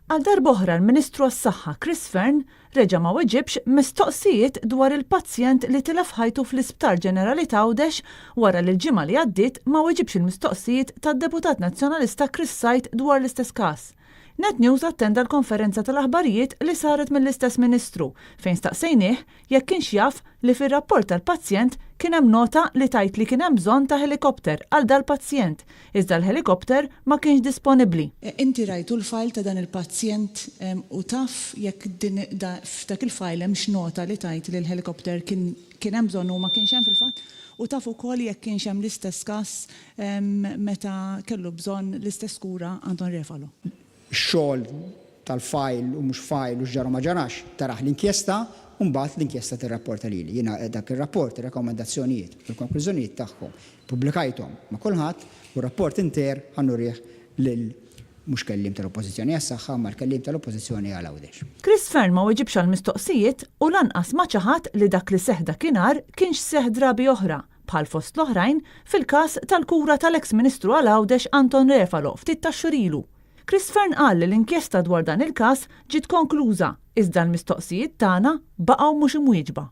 Għal darb'oħra l-Ministru għas-Saħħa Chris Fern reġa' ma weġibx mistoqsijiet dwar il-pazjent li tilef ħajtu fl-Isptar Ġenerali ta' Għawdex wara li l-ġimgħa li għaddiet ma weġibx il-mistoqsijiet tad-Deputat Nazzjonalista Chris Sajt dwar l-istess każ. Net News attenda l-konferenza tal-aħbarijiet li saret mill-istess Ministru fejn staqsejnieh jekk kienx jaf li fir-rapport tal-pazjent kien hemm nota li tajt li kien hemm bżonn ta' helikopter għal dal-pazjent, iżda l-helikopter ma kienx disponibbli. Inti rajtu l-fajl ta' dan il-pazjent u taf jekk f'dak il-fajl hemm x'nota li tajt li l-helikopter kien hemm bżonn u ma kienx hemm fil-fatt? U taf ukoll jekk kienx hemm l-istess każ meta kellu bżonn l-istess kura Anton Refalo. Xogħol tal-fajl u mhux fajl u ġara ma ġarax taraħ l-inkjesta u mbagħad l-inkjesta tirrapporta lili. Jiena dak ir-rapport, ir-rakkomandazzjonijiet u l-konklużjonijiet tagħhom pubblikajthom ma' kulħadd u rapport inter ħannurih lil mhux kellim tal-Oppożizzjoni għas-saħħa ma l-kellim tal-Oppożizzjoni għal Għawdex. Chris Fern ma weġibx għall-mistoqsijiet u lanqas ma ċaħat li dak li seħ dakinhar kienx seħ drabi oħra bħal fost l-oħrajn fil-każ tal-kura tal-eks Ministru għal Għawdex Anton Refalo ftit ta' xhur ilu. Chris Fern qal li l-inkjesta dwar dan il-każ ġiet konkluża, iżda l-mistoqsijiet tagħna baqgħu mhux imwieġba.